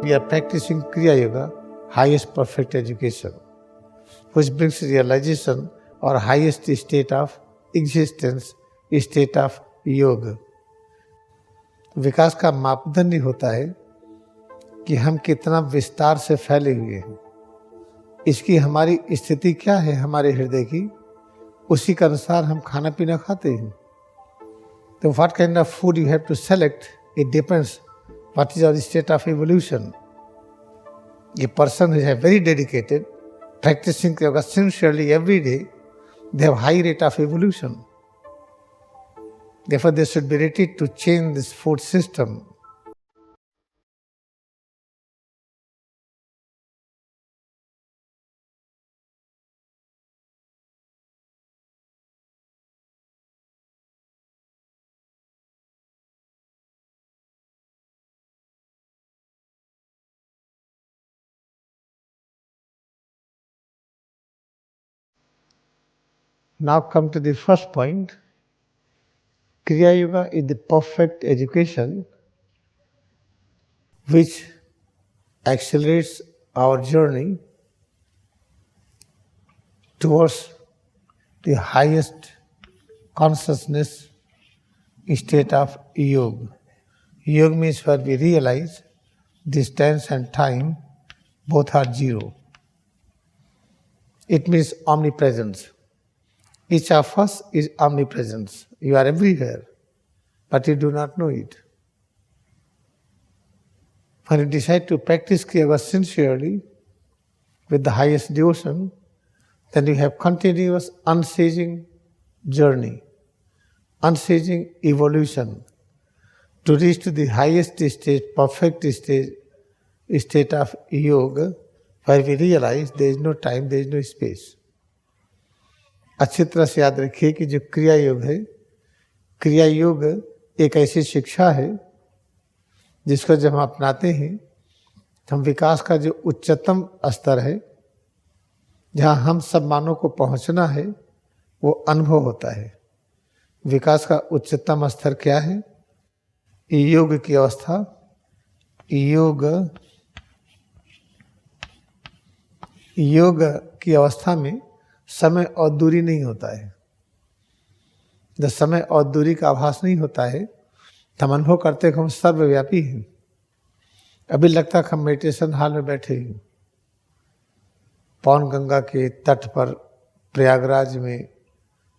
We are practicing Kriya Yoga, highest perfect education, which brings realization or highest state of existence, state of योग. विकास का मापदंड होता है कि हम कितना विस्तार से फैले हुए हैं, इसकी हमारी स्थिति क्या है हमारे हृदय की, उसी के अनुसार हम खाना पीना खाते हैं. तो what kind of food you have to select, it depends what is our state of evolution. A person who is very dedicated, practicing yoga sincerely every day, they have high rate of evolution. Therefore, they should be ready to change this food system. Now come to the first point. Kriya Yoga is the perfect education which accelerates our journey towards the highest consciousness state of yoga. Yoga means where we realize distance and time both are zero. It means omnipresence. Each of us is omnipresence. You are everywhere, but you do not know it. When you decide to practice Kriya Yoga sincerely, with the highest devotion, then you have continuous unceasing journey, unceasing evolution to reach to the highest state, perfect state of yoga, where we realize there is no time, there is no space. अच्छी तरह से याद रखिए कि जो क्रिया योग है, क्रिया योग एक ऐसी शिक्षा है जिसको जब हम अपनाते हैं तो हम विकास का जो उच्चतम स्तर है, जहाँ हम सब मानव को पहुँचना है, वो अनुभव होता है. विकास का उच्चतम स्तर क्या है? योग की अवस्था. योग की अवस्था में समय और दूरी नहीं होता है. जब समय और दूरी का आभास नहीं होता है तो हम अनुभव करते हैं कि हम सर्वव्यापी हैं. अभी लगता है कि हम मेडिटेशन हॉल में बैठे हैं, पवन गंगा के तट पर प्रयागराज में,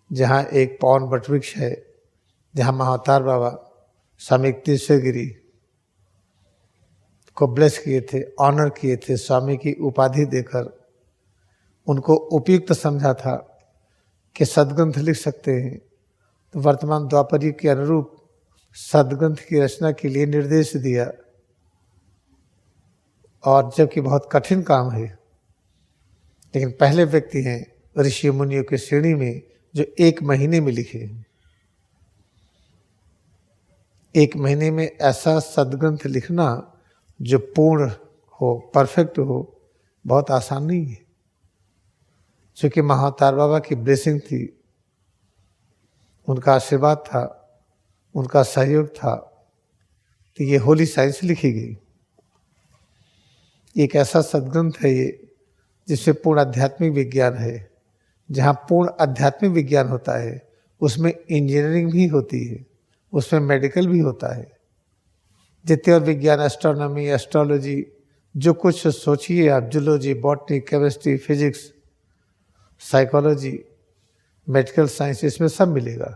जहाँ एक पवन वटवृक्ष है, जहाँ महाअवतार बाबा स्वामी तीसरे गिरी को ब्लेस किए थे, ऑनर किए थे, स्वामी की उपाधि देकर उनको उपयुक्त समझा था कि सद्ग्रंथ लिख सकते हैं. तो वर्तमान द्वापर युग के अनुरूप सद्ग्रंथ की रचना के लिए निर्देश दिया, और जबकि बहुत कठिन काम है, लेकिन पहले व्यक्ति हैं ऋषि मुनियों की श्रेणी में जो 1 महीने में लिखे. 1 महीने में ऐसा सद्ग्रंथ लिखना जो पूर्ण हो, परफेक्ट हो, बहुत आसान नहीं है. चूँकि महाअवतार बाबा की ब्लेसिंग थी, उनका आशीर्वाद था, उनका सहयोग था, तो ये होली साइंस लिखी गई. एक ऐसा सद्ग्रंथ है ये जिसमें पूर्ण आध्यात्मिक विज्ञान है. जहाँ पूर्ण आध्यात्मिक विज्ञान होता है उसमें इंजीनियरिंग भी होती है, उसमें मेडिकल भी होता है. जितने और विज्ञान, एस्ट्रोनॉमी, एस्ट्रोलॉजी, जो कुछ सोचिए आप, zoology, botany, chemistry, physics, psychology, medical science, इसमें सब मिलेगा.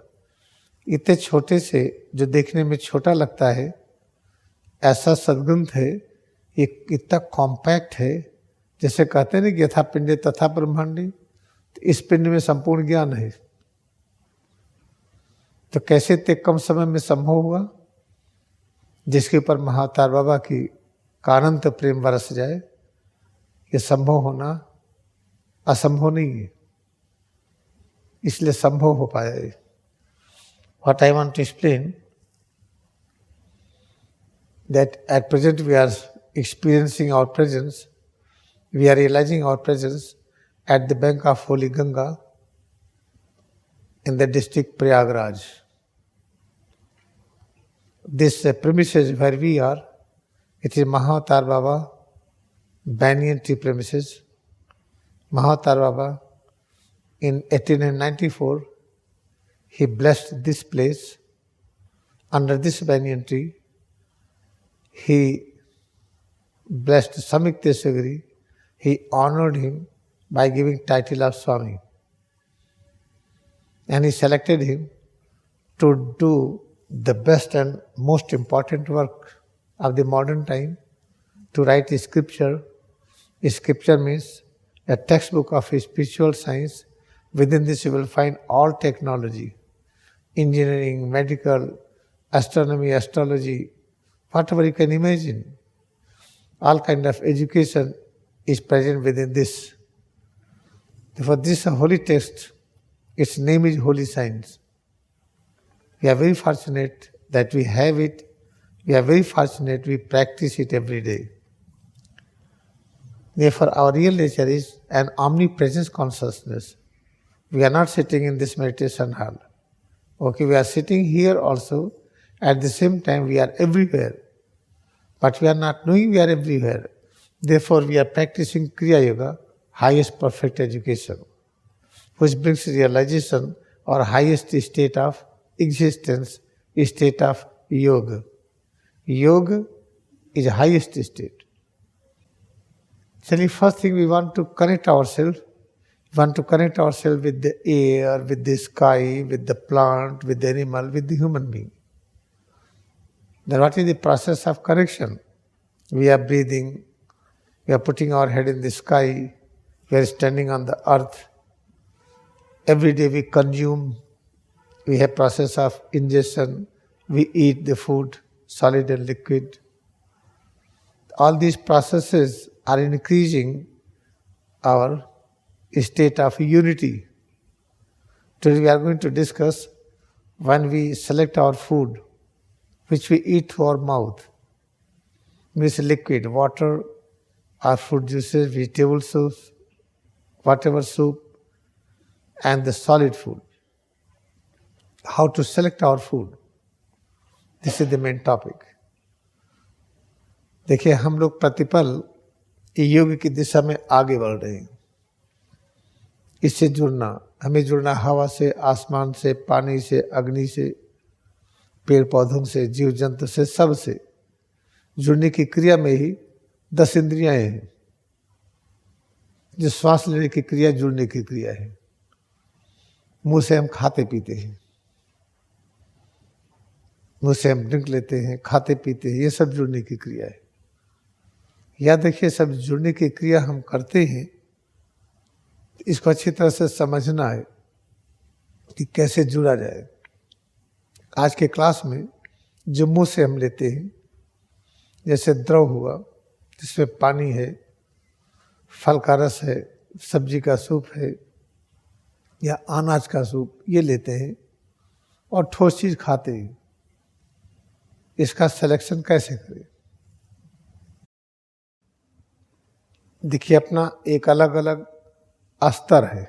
इतने छोटे से, जो देखने में छोटा लगता है, ऐसा सद्ग्रंथ है. ये इतना कॉम्पैक्ट है, जैसे कहते हैं ना कि यथा पिंडे तथा ब्रह्मांडे, तो इस पिंड में संपूर्ण ज्ञान है. तो कैसे इतने कम समय में संभव हुआ? जिसके ऊपर महाअवतार बाबा की अनंत प्रेम बरस जाए. ये संभव होना असंभव नहीं है, इसलिए संभव हो पाया है. What I want to explain, that at present we are experiencing our presence, we are realizing our presence at the bank of Holy Ganga in the district Prayagraj. This premises where we are It is Mahavatar Baba, Banyan Tree premises. Mahavatar Baba, in 1894, he blessed this place. Under this banyan tree, he blessed Samik Tesagiri. He honored him by giving title of Swami. And he selected him to do the best and most important work of the modern time, to write a scripture. A scripture means a textbook of spiritual science. Within this you will find all technology, engineering, medical, astronomy, astrology, whatever you can imagine. All kind of education is present within this. Therefore, this is a holy text. Its name is Holy Science. We are very fortunate that we have it. We are very fortunate we practice it every day. Therefore, our real nature is an omnipresence consciousness. We are not sitting in this meditation hall. Okay, we are sitting here also. At the same time, we are everywhere. But we are not knowing we are everywhere. Therefore, we are practicing Kriya Yoga, highest perfect education, which brings realization or highest state of existence, state of yoga. Yoga is the highest state. So, first thing we want to connect ourselves. We want to connect ourselves with the air, with the sky, with the plant, with the animal, with the human being. Then what is the process of connection? We are breathing, we are putting our head in the sky, we are standing on the earth. Every day we consume, we have process of ingestion, we eat the food, solid and liquid. All these processes are increasing our state of unity. Today we are going to discuss when we select our food, which we eat through our mouth, means liquid, water, or fruit juices, vegetable soups, whatever soup, and the solid food. How to select our food. This is the main topic. देखिए हम लोग प्रतिपल योग की दिशा में आगे बढ़ रहे हैं. इससे जुड़ना, हमें जुड़ना हवा से, आसमान से, पानी से, अग्नि से, पेड़ पौधों से, जीव जंतु से, सब से जुड़ने की क्रिया में ही 10 इंद्रियां हैं. जो श्वास लेने की क्रिया जुड़ने की क्रिया है. मुंह से हम खाते पीते हैं, मुंह से हम ड्रिंक लेते हैं, खाते पीते हैं, ये सब जुड़ने की क्रिया है. याद रखिए, सब जुड़ने की क्रिया हम करते हैं. इसको अच्छी तरह से समझना है कि कैसे जुड़ा जाए. आज के क्लास में जो मुंह से हम लेते हैं, जैसे द्रव हुआ जिसमें पानी है, फल का रस है, सब्जी का सूप है या अनाज का सूप, ये लेते हैं और ठोस चीज खाते हैं. इसका सिलेक्शन कैसे करें? देखिए, अपना एक अलग अलग स्तर है.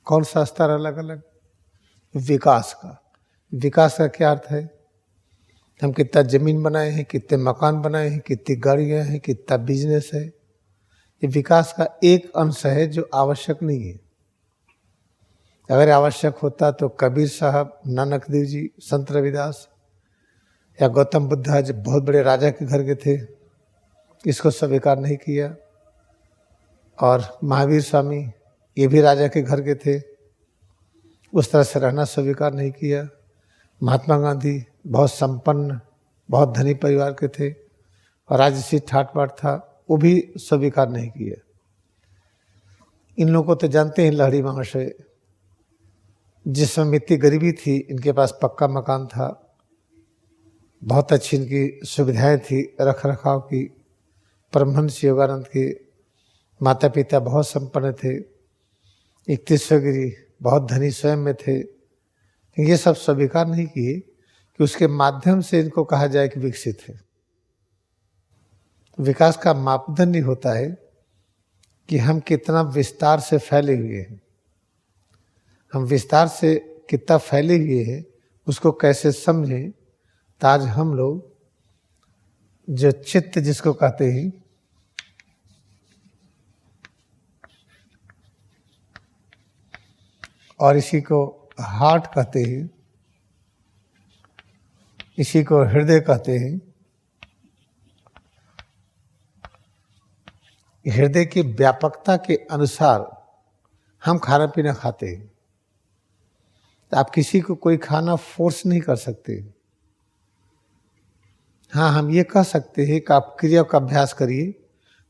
कौन सा स्तर अलग अलग? विकास का. विकास का क्या अर्थ है? हम कितना जमीन बनाए हैं, कितने मकान बनाए हैं, कितनी गाड़ियां हैं, कितना बिजनेस है. ये विकास का एक अंश है जो आवश्यक नहीं है. अगर आवश्यक होता तो कबीर साहब, नानक देव जी, संत रविदास या गौतम बुद्ध आज बहुत बड़े राजा के घर के थे, इसको स्वीकार नहीं किया. और महावीर स्वामी, ये भी राजा के घर के थे, उस तरह से रहना स्वीकार नहीं किया. महात्मा गांधी बहुत संपन्न, बहुत धनी परिवार के थे और राजसी ठाट बाट था, वो भी स्वीकार नहीं किया. इन लोगों को तो जानते हैं लहरी महाशय, जिस समय इतनी गरीबी थी, इनके पास पक्का मकान था, बहुत अच्छी इनकी सुविधाएं थी रख रखाव की. परमहंस योगानंद के माता पिता बहुत संपन्न थे. 31 गिरी बहुत धनी स्वयं में थे. ये सब स्वीकार नहीं किए कि उसके माध्यम से इनको कहा जाए कि विकसित है. विकास का मापदंड ही होता है कि हम कितना विस्तार से फैले हुए हैं. हम विस्तार से कितना फैले हुए हैं उसको कैसे समझें. तो आज हम लोग जो चित्त जिसको कहते हैं, और इसी को हार्ट कहते हैं, इसी को हृदय कहते हैं। हृदय की व्यापकता के अनुसार हम खाना पीना खाते हैं। तो आप किसी को कोई खाना फोर्स नहीं कर सकते। हाँ, हम ये कह सकते हैं कि आप क्रिया का अभ्यास करिए,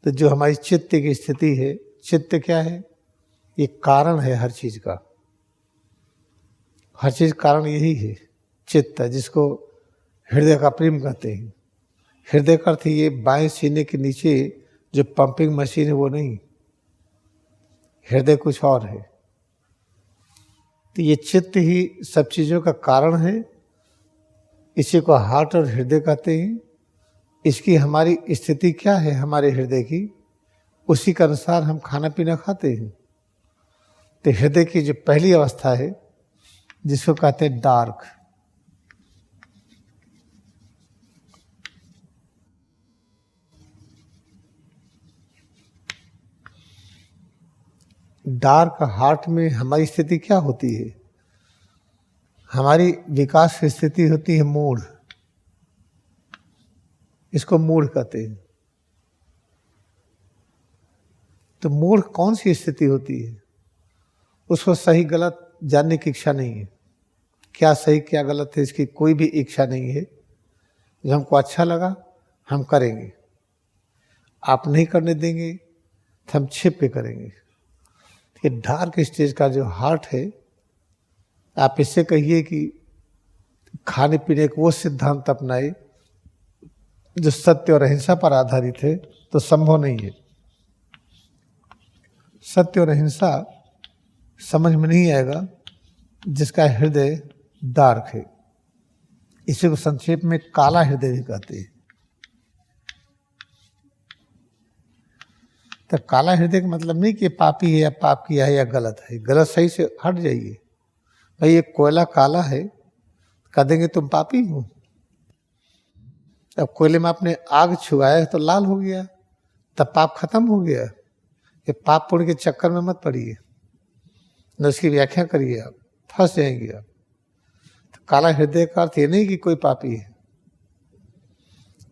तो जो हमारी चित्त की स्थिति है, चित्त क्या है? ये कारण है हर चीज का। हर चीज कारण यही है, चित्त, जिसको हृदय का प्रेम कहते हैं। हृदय का अर्थ ये बाएं सीने के नीचे जो पंपिंग मशीन है वो नहीं, हृदय कुछ और है। तो ये चित्त ही सब चीजों का कारण है। इसी को हार्ट और हृदय कहते हैं। इसकी हमारी स्थिति क्या है हमारे हृदय की, उसी के अनुसार हम खाना पीना खाते हैं। तो हृदय की जो पहली अवस्था है, जिसको कहते हैं डार्क, डार्क हार्ट में हमारी स्थिति क्या होती है? हमारी विकास की स्थिति होती है मूढ़। इसको मूढ़ कहते हैं। तो मूढ़ कौन सी स्थिति होती है? उसको सही गलत जानने की इच्छा नहीं है। क्या सही क्या गलत है इसकी कोई भी इच्छा नहीं है। जो हमको अच्छा लगा हम करेंगे, आप नहीं करने देंगे तो हम छिप के करेंगे। ये डार्क स्टेज का जो हार्ट है, आप इससे कहिए कि खाने पीने को वो सिद्धांत अपनाए जो सत्य और अहिंसा पर आधारित है, तो संभव नहीं है। सत्य और अहिंसा समझ में नहीं आएगा जिसका हृदय डार्क है। इसी को संक्षेप में काला हृदय भी कहते हैं। तो काला हृदय का मतलब नहीं कि पापी है या पाप किया है या गलत है। गलत सही से हट जाइए। भाई ये कोयला काला है, कह देंगे तुम पापी हो। अब कोयले में आपने आग छुआया तो लाल हो गया, तब पाप खत्म हो गया। ये पाप पुण्य के चक्कर में मत पड़िए, न उसकी व्याख्या करिए, आप फंस जाएंगे आप। तो काला हृदय का अर्थ ये नहीं कि कोई पापी है।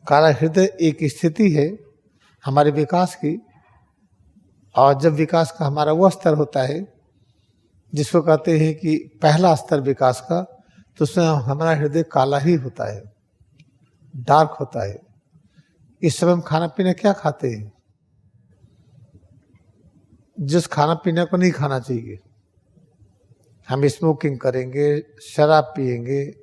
काला हृदय एक स्थिति है हमारे विकास की, और जब विकास का हमारा वो स्तर होता है जिसको कहते हैं कि पहला स्तर विकास का, तो उसमें हमारा हृदय काला ही होता है, डार्क होता है। इस समय हम खाना पीना क्या खाते हैं? जिस खाना पीने को नहीं खाना चाहिए। हम स्मोकिंग करेंगे, शराब पिएंगे,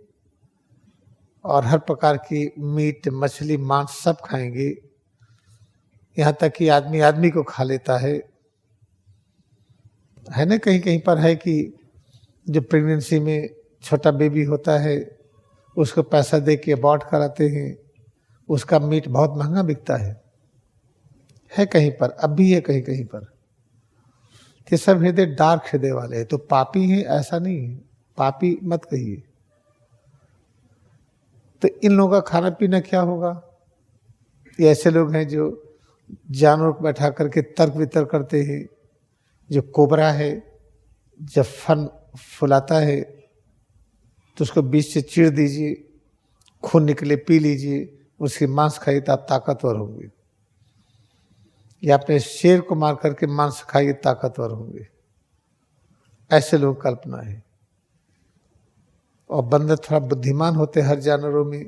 और हर प्रकार की मीट मछली मांस सब खाएंगे। यहाँ तक कि आदमी आदमी को खा लेता है ना। कहीं कहीं पर है कि जो प्रेगनेंसी में छोटा बेबी होता है उसको पैसा दे के अबॉर्ट कराते हैं, उसका मीट बहुत महंगा बिकता है कहीं पर, अब भी है कहीं कहीं पर। ये सब हृदय डार्क हृदय वाले हैं। तो पापी हैं ऐसा नहीं है, पापी मत कहिए। तो इन लोगों का खाना पीना क्या होगा? ये ऐसे लोग हैं जो जानवर को बैठा करके तर्क वितर्क करते हैं। जो कोबरा है, जब फन फुलाता है तो उसको बीच से चीर दीजिए, खून निकले पी लीजिए, उसकी मांस खाइए तो आप ताकतवर होंगे। या अपने शेर को मार करके मांस खाइए, ताकतवर होंगे। ऐसे लोग कल्पना है। और बंदर थोड़ा बुद्धिमान होते हर जानवरों में,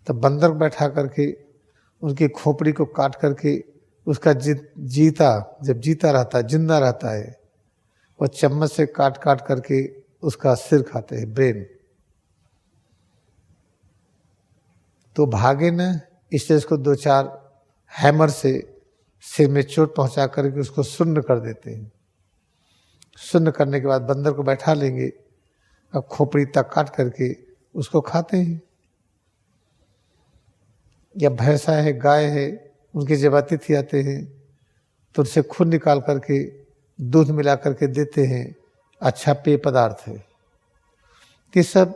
तो बंदर को बैठा करके उनकी खोपड़ी को काट करके उसका जीता जब जीता रहता है, जिंदा रहता है, वो चम्मच से काट काट करके उसका सिर खाते हैं, ब्रेन। तो भागे न, इसलिए उसको 2-4 हैमर से सिर में चोट पहुंचा करके उसको शून्य कर देते हैं। शून्य करने के बाद बंदर को बैठा लेंगे, अब खोपड़ी तक काट करके उसको खाते हैं। या भैंसा है, गाय है, उनके जब अतिथि आते हैं तो उनसे खून निकाल करके दूध मिला करके देते हैं, अच्छा पेय पदार्थ है। ये सब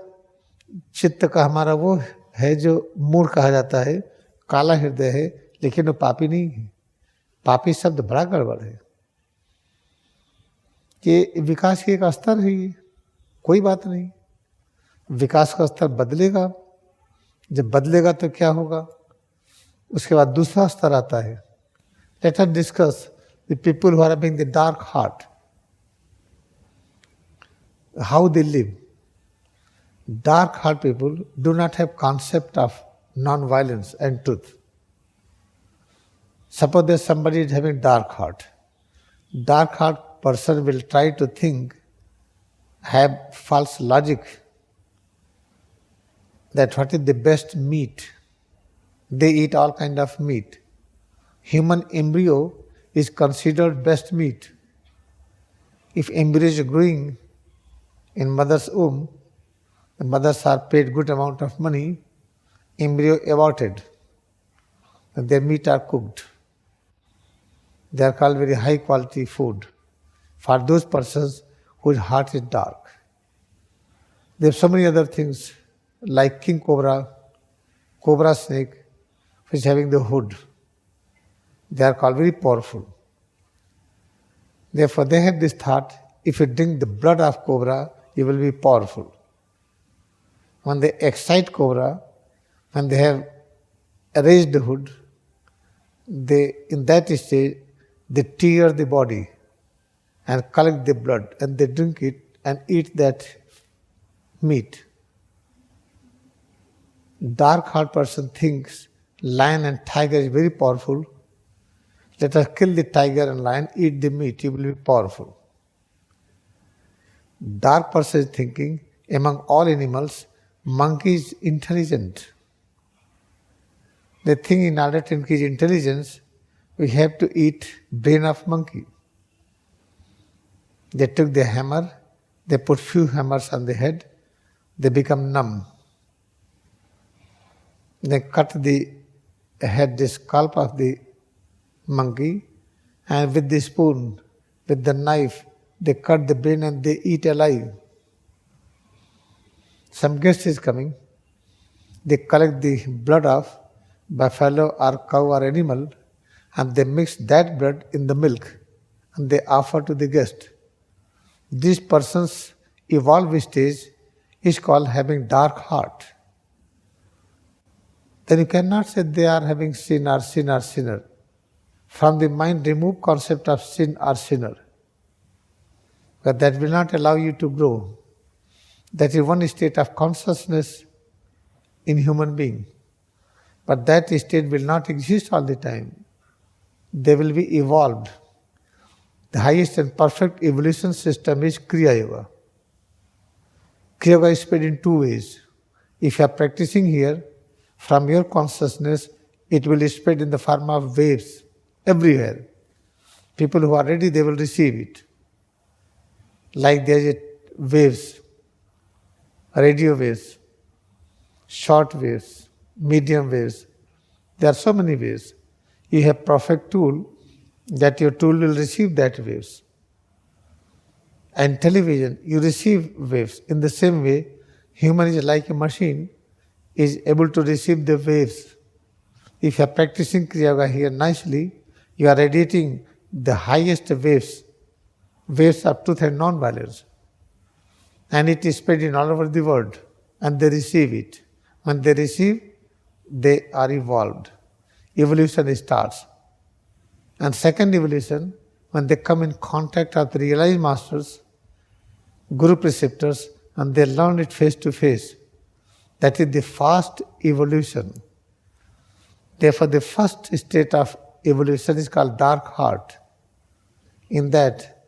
चित्त का हमारा वो है जो मूढ़ कहा जाता है, काला हृदय है लेकिन वो पापी नहीं है। पापी शब्द बड़ा गड़बड़ है। ये विकास की एक स्तर है, ये कोई बात नहीं। विकास का स्तर बदलेगा, जब बदलेगा तो क्या होगा, उसके बाद दूसरा स्तर आता है। Let us discuss the people who are having the dark heart, how they live. Dark heart people do not have concept of non-violence and truth. Suppose that somebody is having dark heart. Dark heart person will try to think, have false logic that what is the best meat. They eat all kind of meat. Human embryo is considered best meat. If embryo is growing in mother's womb, the mothers are paid good amount of money, embryo aborted, and their meat are cooked. They are called very high quality food for those persons whose heart is dark. There are so many other things like king cobra, cobra snake, which is having the hood. They are called very powerful. Therefore they have this thought, if you drink the blood of cobra, you will be powerful. When they excite cobra, when they have raised the hood, in that stage, they tear the body and collect the blood and they drink it and eat that meat. Dark heart person thinks lion and tiger is very powerful. Let us kill the tiger and lion, eat the meat, you will be powerful. Dark person is thinking, among all animals, monkey is intelligent. They think in order to increase intelligence, we have to eat brain of monkey. They took the hammer, they put few hammers on the head, they become numb. They cut the head, the scalp of the monkey, and with the spoon, with the knife, they cut the brain and they eat alive. Some guest is coming, they collect the blood of buffalo or cow or animal and they mix that blood in the milk and they offer to the guest. This person's evolved stage is called having dark heart. Then you cannot say they are having sin or sinner. From the mind remove concept of sin or sinner. But that will not allow you to grow. That is one state of consciousness in human being. But that state will not exist all the time. They will be evolved. The highest and perfect evolution system is Kriya Yoga. Kriya Yoga is spread in two ways. If you are practicing here, from your consciousness, it will spread in the form of waves everywhere. People who are ready, they will receive it. Like there is waves, radio waves, short waves, medium waves. There are so many waves. You have perfect tool, that your tool will receive that waves. And television, you receive waves. In the same way, human is like a machine, is able to receive the waves. If you are practicing Kriya Yoga here nicely, you are radiating the highest waves, waves of truth and non-violence. And it is spread in all over the world, and they receive it. When they receive, they are evolved. Evolution starts. And second evolution, when they come in contact with realized masters, guru preceptors, and they learn it face to face, that is the fast evolution. Therefore, the first state of evolution is called dark heart. In that,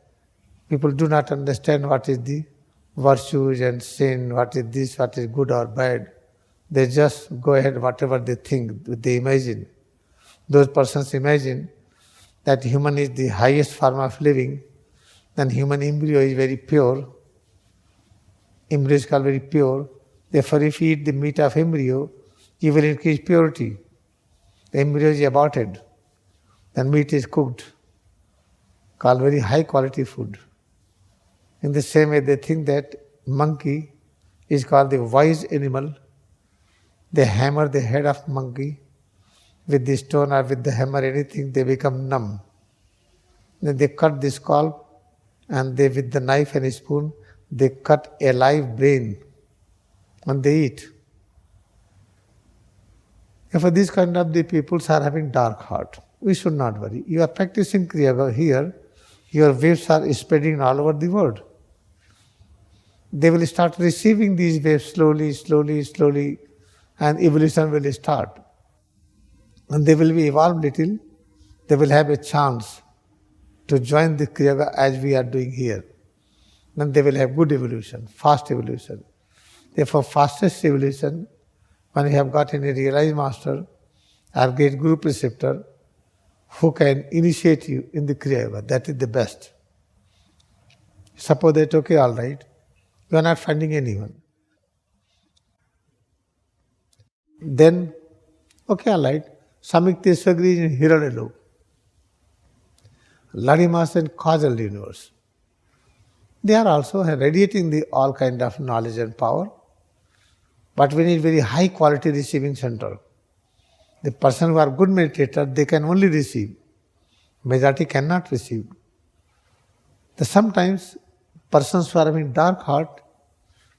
people do not understand what is the virtues and sin, what is this, what is good or bad. They just go ahead, whatever they think, they imagine. Those persons imagine that human is the highest form of living, then human embryo is very pure. Embryo is called very pure. Therefore, if you eat the meat of embryo, you will increase purity. The embryo is aborted, then meat is cooked, called very high quality food. In the same way, they think that monkey is called the wise animal. They hammer the head of monkey, with the stone or with the hammer, anything, they become numb. Then they cut the scalp, and they, with the knife and a spoon, they cut a live brain and they eat. If these kind of the peoples are having dark heart, we should not worry. You are practicing Kriya Yoga here, your waves are spreading all over the world. They will start receiving these waves slowly, slowly, slowly, and evolution will start. And they will be evolved little, they will have a chance to join the Kriya Yoga as we are doing here. Then they will have good evolution, fast evolution. Therefore, fastest evolution, when you have gotten a realized master or great guru preceptor who can initiate you in the Kriya Yoga, that is the best. Suppose that, okay, all right, you are not finding anyone. Then, okay, all right, Samik Tesagri is in Hiranyalok. Lahiri Master in causal universe. They are also radiating the all kind of knowledge and power, but we need very high quality receiving center. The person who are good meditator, they can only receive. Majority cannot receive. Sometimes persons who are having dark heart,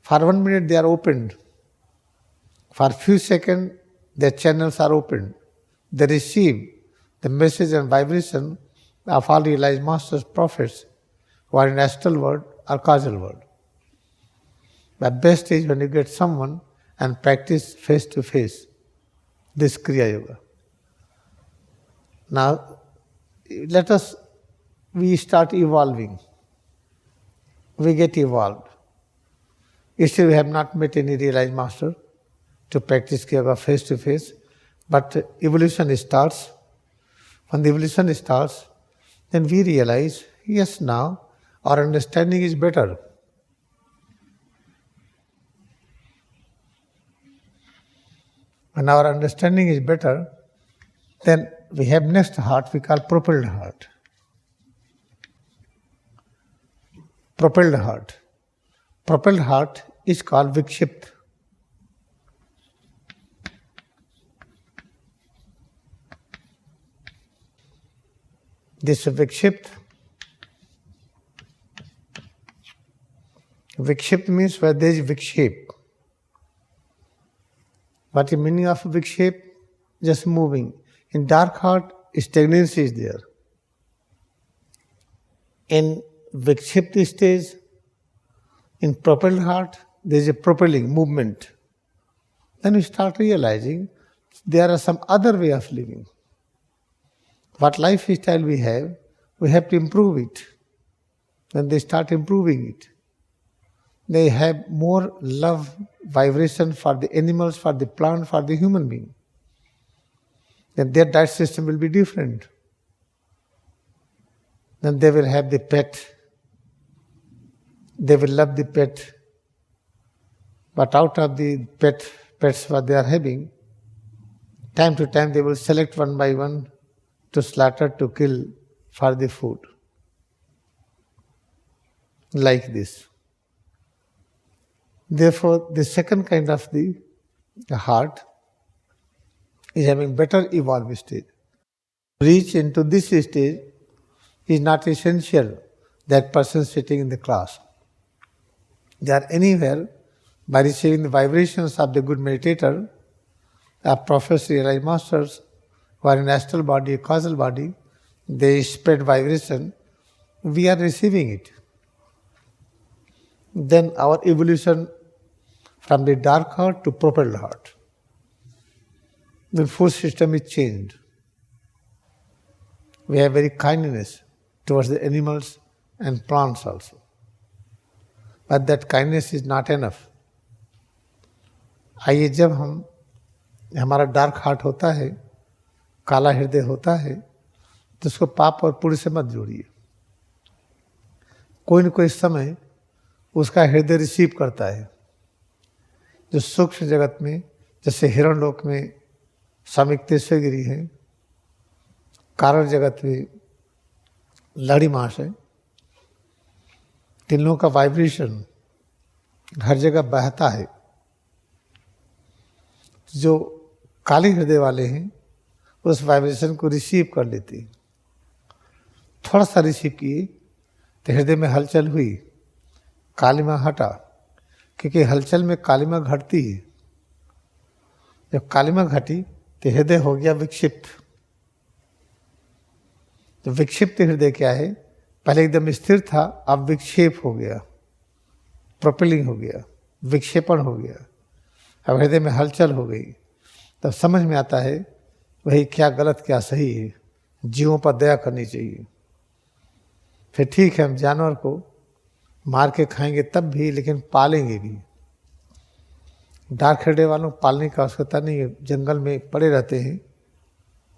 for 1 minute they are opened. For few seconds their channels are opened. They receive the message and vibration of all realized masters, prophets, who are in astral world or causal world. The best is when you get someone and practice face to face this Kriya Yoga. Now, we start evolving. We get evolved. Still we have not met any realized master to practice Kriya Yoga face to face, but evolution starts. When the evolution starts, then we realize, yes, now our understanding is better. When our understanding is better, then we have next heart we call propelled heart. Propelled heart. Propelled heart is called Vikshipt. This Vikshipt means where there is Viksheep. What is the meaning of Viksheep? Just moving. In dark heart, stagnancy is there. In Vikshipt stage, in propelled heart, there is a propelling movement. Then we start realizing there are some other way of living. What lifestyle we have to improve it. When they start improving it, they have more love, vibration for the animals, for the plant, for the human being. Then their diet system will be different. Then they will have the pet. They will love the pet. But out of the pets what they are having, time to time they will select one by one to slaughter, to kill for the food. Like this. Therefore, the second kind of the heart is having better evolved stage. Reach into this stage is not essential that person sitting in the class. They are anywhere by receiving the vibrations of the good meditator, prophets, realized masters, who are in astral body, causal body, they spread vibration, we are receiving it. Then our evolution from the dark heart to propelled heart. The food system is changed. We have very kindness towards the animals and plants also. But that kindness is not enough. आइए जब हमारा dark heart होता है, काला हृदय होता है, तो उसको पाप और पुण्य से मत जोड़िए. कोई न कोई समय उसका हृदय रिसीव करता है. जो सूक्ष्म जगत में, जैसे हिरणलोक में स्वामी तेश्वरगिरी है, कारण जगत में लहरी महाशय, तीनों का वाइब्रेशन हर जगह बहता है. जो काले हृदय वाले हैं उस वाइब्रेशन को रिसीव कर लेती। थोड़ा सा रिसीव किए तो हृदय में हलचल हुई, कालिमा हटा, क्योंकि हलचल में कालिमा घटती है। जब कालिमा घटी तो हृदय हो गया विक्षिप्त। तो विक्षिप्त हृदय क्या है? पहले एकदम स्थिर था, अब विक्षेप हो गया, प्रोपेलिंग हो गया, विक्षेपण हो गया, अब हृदय में हलचल हो गई। तब समझ में आता है वही क्या गलत क्या सही है, जीवों पर दया करनी चाहिए। फिर ठीक है, हम जानवर को मार के खाएंगे तब भी, लेकिन पालेंगे भी। डार्क हृदय वालों को पालने की आवश्यकता नहीं है, जंगल में पड़े रहते हैं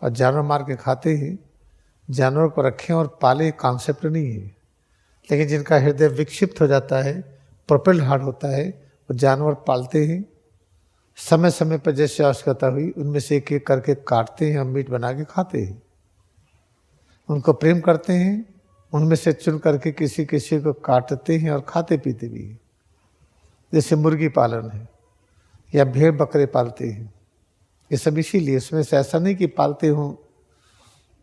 और जानवर मार के खाते हैं। जानवर को रखें और पाले कॉन्सेप्ट नहीं है। लेकिन जिनका हृदय विक्षिप्त हो जाता है, प्रोपेल्ड हार्ट होता है, वो जानवर पालते हैं, समय समय पर जैसे आवश्यकता हुई उनमें से एक एक करके काटते हैं और मीट बना के खाते हैं। उनको प्रेम करते हैं, उनमें से चुन करके किसी किसी को काटते हैं और खाते पीते भी हैं। जैसे मुर्गी पालन है या भेड़ बकरे पालते हैं, ये सब इसीलिए। इसमें से ऐसा नहीं कि पालते हों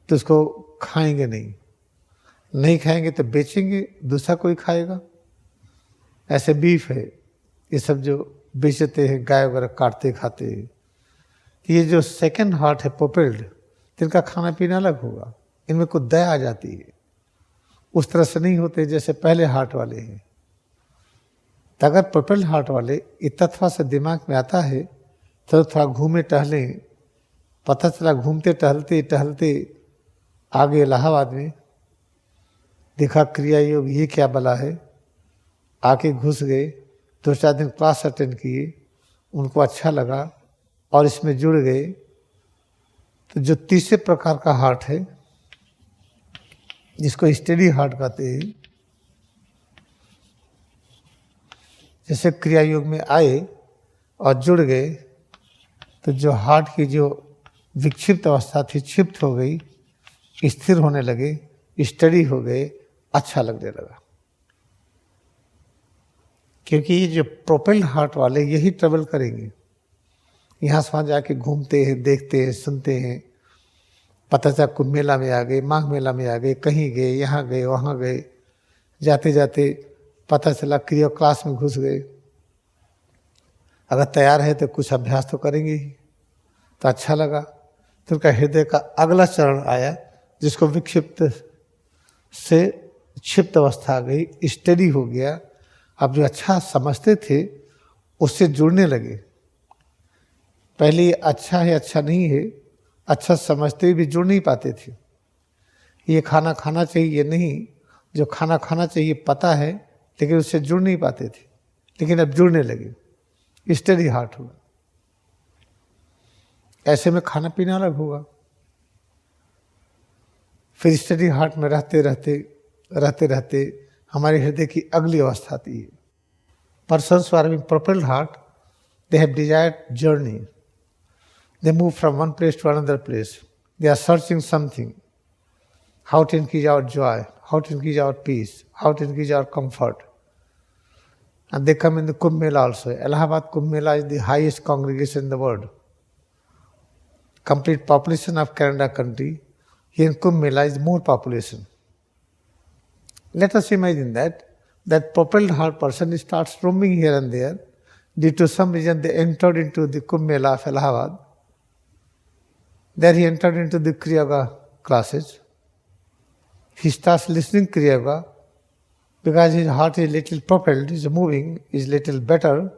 तो उसको खाएंगे नहीं खाएंगे तो बेचेंगे, दूसरा कोई खाएगा। ऐसे बीफ है, ये सब जो बेचते हैं, गाय वगैरह काटते खाते हैं। ये जो सेकंड हार्ट है प्रोपेल्ड, इनका खाना पीना अलग होगा, इनमें कुछ दया आ जाती है, उस तरह से नहीं होते जैसे पहले हार्ट वाले हैं। तो अगर प्रोपेल्ड हार्ट वाले इतना से दिमाग में आता है तो थोड़ा घूमे टहलें, पता चला घूमते टहलते टहलते आगे इलाहाबाद में देखा क्रिया योग, ये क्या बला है, आके घुस गए, 2-4 दिन क्लास अटेंड किए, उनको अच्छा लगा और इसमें जुड़ गए। तो जो तीसरे प्रकार का हार्ट है, जिसको स्टडी हार्ट कहते हैं, जैसे क्रिया योग में आए और जुड़ गए, तो जो हार्ट की जो विक्षिप्त अवस्था थी क्षिप्त हो गई, स्थिर होने लगे, स्टडी हो गए, अच्छा लगने लगा। क्योंकि ये जो प्रोपेल्ड हार्ट वाले यही ट्रेवल करेंगे, यहाँ से वहाँ जाके घूमते हैं, देखते हैं, सुनते हैं। पता चला कुंभ मेला में आ गए, माघ मेला में आ गए, कहीं गए, यहाँ गए, वहाँ गए, जाते जाते पता चला क्रिया क्लास में घुस गए। अगर तैयार है तो कुछ अभ्यास तो करेंगे ही, तो अच्छा लगा। तो उनका हृदय का अगला चरण आया, जिसको विक्षिप्त से क्षिप्त अवस्था आ गई, स्टडी हो गया। अब जो अच्छा समझते थे उससे जुड़ने लगे। पहले ये अच्छा है अच्छा नहीं है, अच्छा समझते भी जुड़ नहीं पाते थे। ये खाना खाना चाहिए नहीं, जो खाना खाना चाहिए पता है, लेकिन उससे जुड़ नहीं पाते थे। लेकिन अब जुड़ने लगे, स्टडी हार्ट हुआ। ऐसे में खाना पीना अलग होगा। फिर स्टडी हार्ट में रहते रहते हमारे हृदय की अगली अवस्था आती है। Persons who are having propelled heart, they have desired journey. They move from one place to another place. They are searching something. How to increase our joy, how to increase our peace, how to increase our comfort. And they come in the Kumbh Mela also. Allahabad Kumbh Mela is the highest congregation in the world. Complete population of Canada country. Here in Kumbh Mela is more population. Let us imagine that propelled heart person starts roaming here and there. Due to some reason they entered into the Kumbh Mela of Allahabad. There he entered into the Kriya Yoga classes. He starts listening Kriya Yoga because his heart is little propelled, is moving, is little better.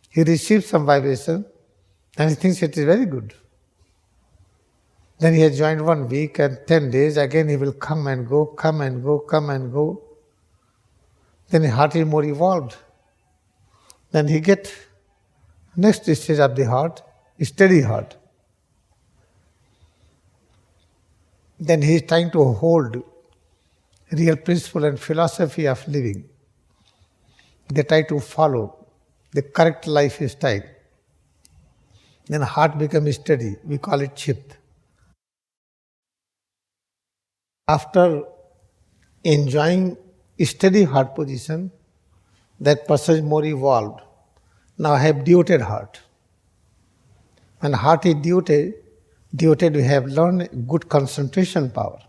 He receives some vibration and he thinks it is very good. Then he has joined 1 week and 10 days, again he will come and go, come and go, come and go. Then his heart is more evolved. Then he gets next stage of the heart, steady heart. Then he is trying to hold real principle and philosophy of living. They try to follow the correct lifestyle. Then heart becomes steady. We call it chitta. After enjoying steady heart position, that person is more evolved. Now I have devoted heart. When heart is devoted, Devoted, we have learned good concentration power.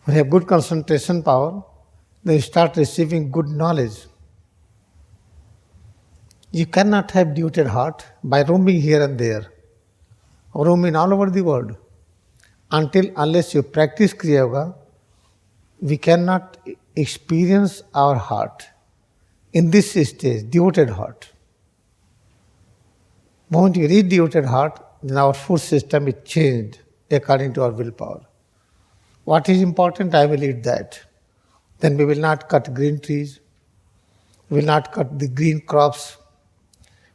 When you have good concentration power, then you start receiving good knowledge. You cannot have devoted heart by roaming here and there, roaming all over the world. Unless you practice Kriya Yoga, we cannot experience our heart in this stage, devoted heart. The moment you reach devoted heart, then our food system is changed according to our willpower. What is important, I will eat that. Then we will not cut green trees, we will not cut the green crops,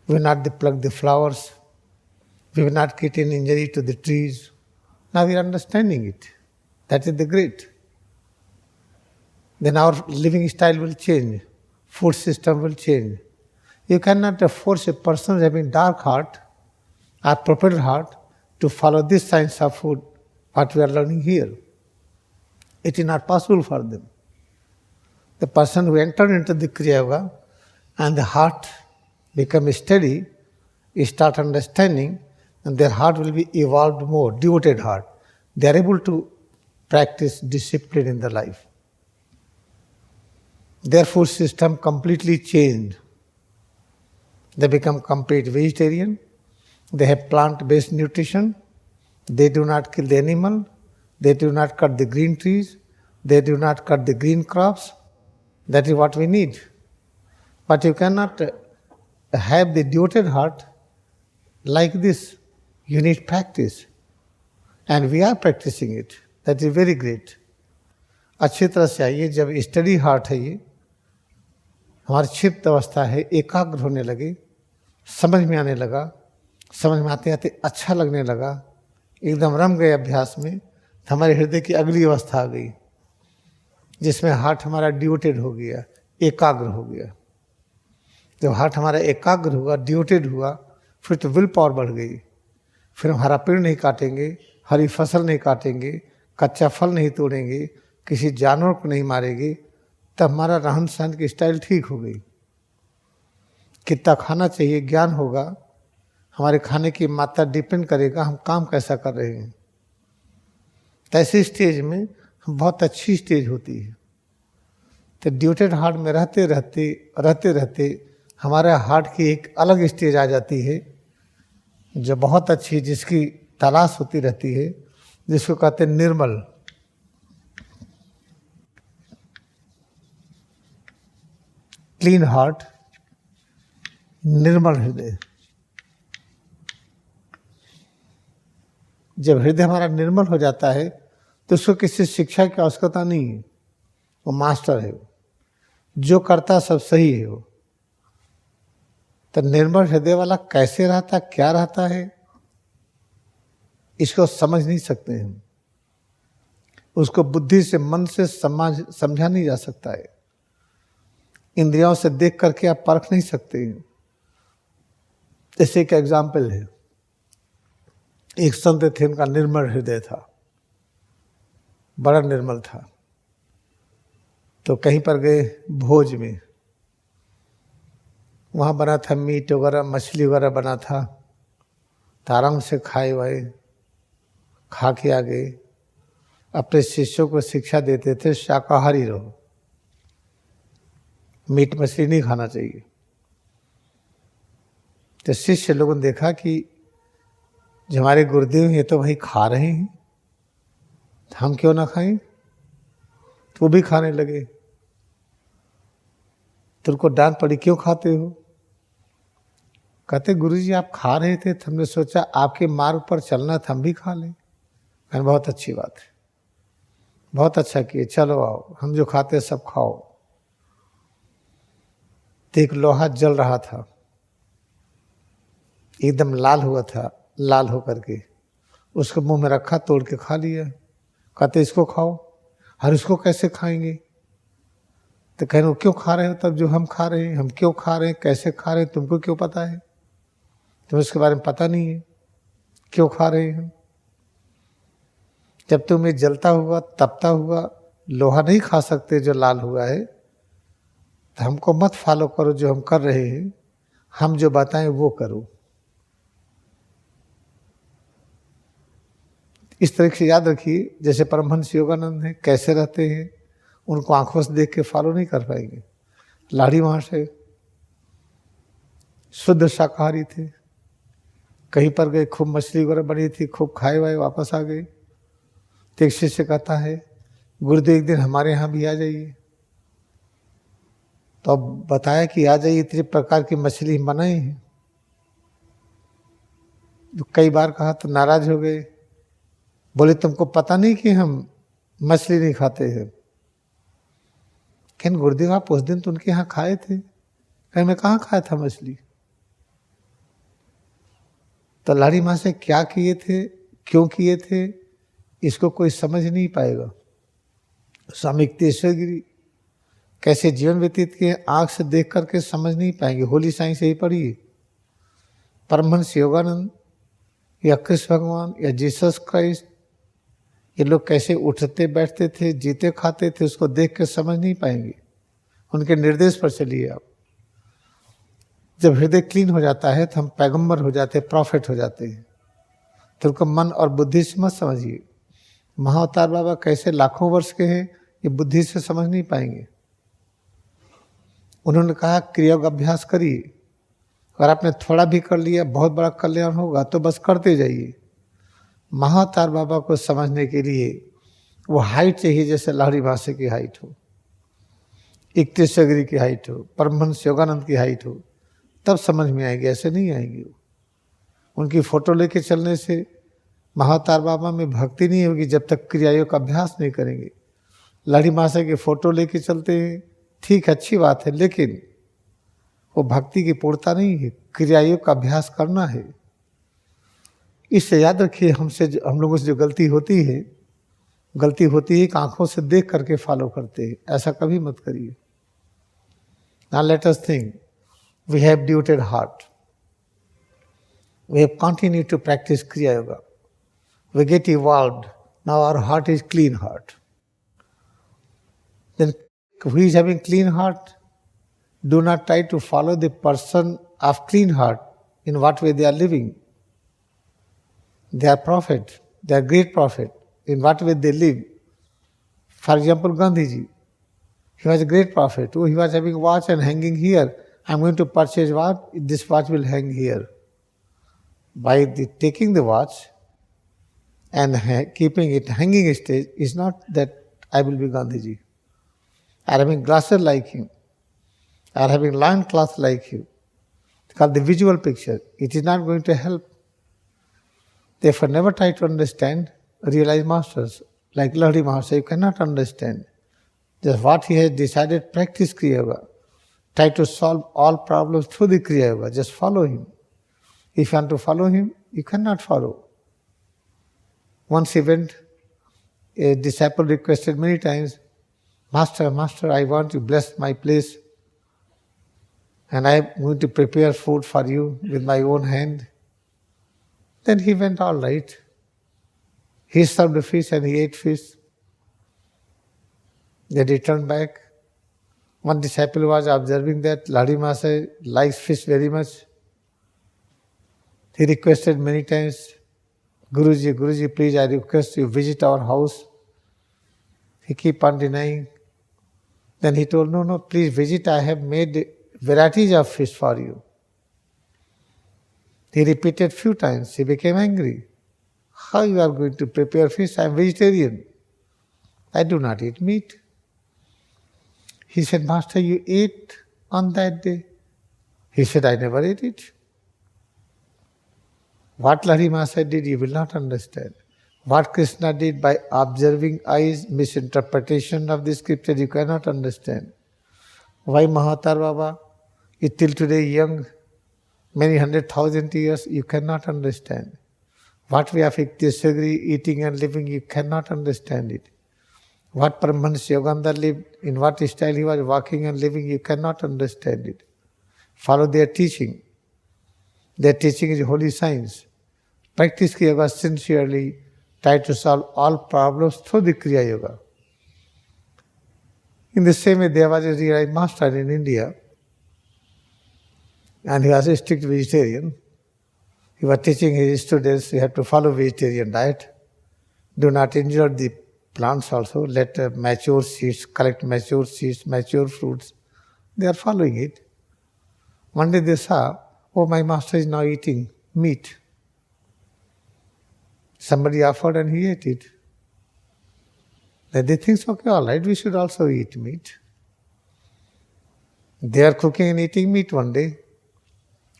we will not pluck the flowers, we will not create an injury to the trees. Now we are understanding it. That is the great. Then our living style will change, food system will change. You cannot force a person having dark heart or prepared heart to follow this science of food, what we are learning here. It is not possible for them. The person who entered into the Kriya Yoga and the heart becomes steady, start understanding, and their heart will be evolved more, devoted heart. They are able to practice discipline in their life. Their food system completely changed. They become complete vegetarian. They have plant-based nutrition. They do not kill the animal. They do not cut the green trees. They do not cut the green crops. That is what we need. But you cannot have the devoted heart like this. You need practice. And we are practicing it. That is very great. अच्छी तरह से आइए, जब study heart है ये, हमारी क्षिप्त अवस्था है, एकाग्र होने लगे, समझ में आने लगा, समझ में आते आते अच्छा लगने लगा, एकदम रम गए अभ्यास में, तो हमारे हृदय की अगली अवस्था आ गई, जिसमें हार्ट हमारा डिवोटेड हो गया, एकाग्र हो गया। जब हार्ट हमारा एकाग्र हुआ, डिवोटेड हुआ, फिर तो विल पावर बढ़ गई। फिर हम हरा पेड़ नहीं काटेंगे, हरी फसल नहीं काटेंगे, कच्चा फल नहीं तोड़ेंगे, किसी जानवर को नहीं मारेंगे, तब हमारा रहन सहन की स्टाइल ठीक हो गई। कितना खाना चाहिए ज्ञान होगा, हमारे खाने की मात्रा डिपेंड करेगा हम काम कैसा कर रहे हैं। तो ऐसी स्टेज में बहुत अच्छी स्टेज होती है। तो ड्यूटेड हार्ट में रहते रहते हमारे हार्ट की एक अलग स्टेज आ जाती है, जो बहुत अच्छी, जिसकी तलाश होती रहती है, जिसको कहते हैं निर्मल। क्लीन हार्ट, निर्मल हृदय। जब हृदय हमारा निर्मल हो जाता है तो उसको किसी शिक्षा की आवश्यकता नहीं है, वो मास्टर है, जो करता सब सही है वो। तो निर्मल हृदय वाला कैसे रहता, क्या रहता है, इसको समझ नहीं सकते हम। उसको बुद्धि से, मन से समझा नहीं जा सकता है। इंद्रियों से देख करके आप परख नहीं सकते हैं। जैसे एक एग्जाम्पल है, एक संत थे, उनका निर्मल हृदय था, बड़ा निर्मल था। तो कहीं पर गए भोज में, वहाँ बना था मीट वगैरह, मछली वगैरह बना था, तो आराम से खाए वाए, खा के आ गए। अपने शिष्यों को शिक्षा देते थे, शाकाहारी रहो, मीट मछली नहीं खाना चाहिए। तो शिष्य लोगों ने देखा कि जो हमारे गुरुदेव हैं तो भाई खा रहे हैं, हम क्यों ना खाएं, तो वो भी खाने लगे। तो उनको डांट पड़ी, क्यों खाते हो? कहते गुरुजी आप खा रहे थे तो हमने सोचा आपके मार्ग पर चलना था, हम भी खा लें। कहने बहुत अच्छी बात है, बहुत अच्छा किए, चलो आओ, हम जो खाते सब खाओ। तो एक लोहा जल रहा था, एकदम लाल हुआ था, लाल होकर के उसको मुंह में रखा, तोड़ के खा लिया। कहते इसको खाओ। और इसको कैसे खाएंगे? तो कहने क्यों खा रहे हो तब, जो हम खा रहे हैं, हम क्यों खा रहे हैं, कैसे खा रहे हैं, तुमको क्यों पता है? तुम्हें उसके बारे में पता नहीं है क्यों खा रहे हैं हम? जब तुम ये जलता हुआ, तपता हुआ लोहा नहीं खा सकते जो लाल हुआ है, तो हमको मत फॉलो करो जो हम कर रहे हैं, हम जो बताएं वो करो। इस तरह से याद रखिए, जैसे परमहंस योगानंद हैं, कैसे रहते हैं, उनको आंखों से देख के फॉलो नहीं कर पाएंगे। लाड़ी महाशय शुद्ध शाकाहारी थे, कहीं पर गए, खूब मछली वगैरह बनी थी, खूब खाए वाए, वापस आ गए। तो एक शिष्य कहता है, गुरुदेव एक दिन हमारे यहाँ भी आ जाइए। तो अब बताया कि आ जाइए, इतने प्रकार की मछली हम बनाए हैं। तो कई बार कहा तो नाराज हो गए, बोले तुमको पता नहीं कि हम मछली नहीं खाते हैं। कहन गुरुदेव आप उस दिन तो उनके यहाँ खाए थे। कहीं मैं कहाँ खाया था मछली। तो लाड़ी माँ से क्या किए थे, क्यों किए थे, इसको कोई समझ नहीं पाएगा। स्वामी युक्तेश्वर गिरी कैसे जीवन व्यतीत किए, आंख से देख करके समझ नहीं पाएंगे। होली साइंस यही पढ़िए। परमहंस योगानंद या कृष्ण भगवान या जीसस क्राइस्ट, ये लोग कैसे उठते बैठते थे, जीते खाते थे, उसको देख के समझ नहीं पाएंगे। उनके निर्देश पर चलिए आप। जब हृदय क्लीन हो जाता है तो हम पैगंबर हो जाते हैं, प्रॉफिट हो जाते हैं। तो उनको मन और बुद्धि से मत समझिए। महाअवतार बाबा कैसे लाखों वर्ष के हैं, ये बुद्धि से समझ नहीं पाएंगे। उन्होंने कहा क्रिया का अभ्यास करिए, अगर आपने थोड़ा भी कर लिया बहुत बड़ा कल्याण होगा, तो बस करते जाइए। महाअवतार बाबा को समझने के लिए वो हाइट चाहिए, जैसे लाहड़ी भाषा की हाइट हो, युक्तेश्वर गिरी की हाइट हो, परमहंस योगानंद की हाइट हो, तब समझ में आएगी, ऐसे नहीं आएंगे। उनकी फोटो लेके चलने से महाअवतार बाबा में भक्ति नहीं होगी जब तक क्रियायोग का अभ्यास नहीं करेंगे। लाड़ी मासा की फोटो लेके चलते हैं, ठीक अच्छी बात है, लेकिन वो भक्ति की पूर्णता नहीं है, क्रियायोग का अभ्यास करना है। इससे याद रखिए, हम लोगों से जो गलती होती है कि आंखों से देख करके फॉलो करते हैं। ऐसा कभी मत करिए। Now let us think, we have devoted heart. We have continued to practice Kriya Yoga. We get evolved. Now our heart is clean heart. Then who is having clean heart? Do not try to follow the person of clean heart in what way they are living. They are prophet. They are great prophet. In what way they live. For example, Gandhiji. He was a great prophet. Oh, he was having watch and hanging here. I'm going to purchase watch. This watch will hang here. By taking the watch and keeping it hanging stage is not that I will be Gandhiji. Or having glasses like him. Or having loin cloth like him. It's called the visual picture. It is not going to help. Therefore, never try to understand realized masters. Like Lahiri Maharaj, you cannot understand. Just what he has decided, practice Kriya Yoga. Try to solve all problems through the Kriya Yoga. Just follow him. If you want to follow him, you cannot follow. Once event, a disciple requested many times, Master, I want you to bless my place, and I am going to prepare food for you with my own hand. Then he went, all right. He served the fish and he ate fish. They returned back. One disciple was observing that Lahiri Maharaj likes fish very much. He requested many times, Guruji, please, I request you visit our house. He keep on denying. Then he told, no, please visit. I have made varieties of fish for you. He repeated few times. He became angry. How you are going to prepare fish? I am vegetarian. I do not eat meat. He said, Master, you ate on that day. He said, I never ate it. What Lahiri Maharaj did, you will not understand. What Krishna did by observing eyes, misinterpretation of the scripture, you cannot understand. Why Mahaavatar Baba is till today young, many 100,000 years, you cannot understand. What way of Yukteswar Giri eating and living, you cannot understand it. What Paramahansa Yogananda lived, in what style he was walking and living, you cannot understand it. Follow their teaching. Their teaching is holy science. Practice Kriya Yoga sincerely. Try to solve all problems through the Kriya Yoga. In the same way, there was a realized master in India, and he was a strict vegetarian. He was teaching his students, you have to follow vegetarian diet. Do not injure the plants also. Let mature seeds, collect mature seeds, mature fruits. They are following it. One day they saw, oh, my master is now eating meat. Somebody offered and he ate it. Then they think, okay, all right, we should also eat meat. They are cooking and eating meat one day.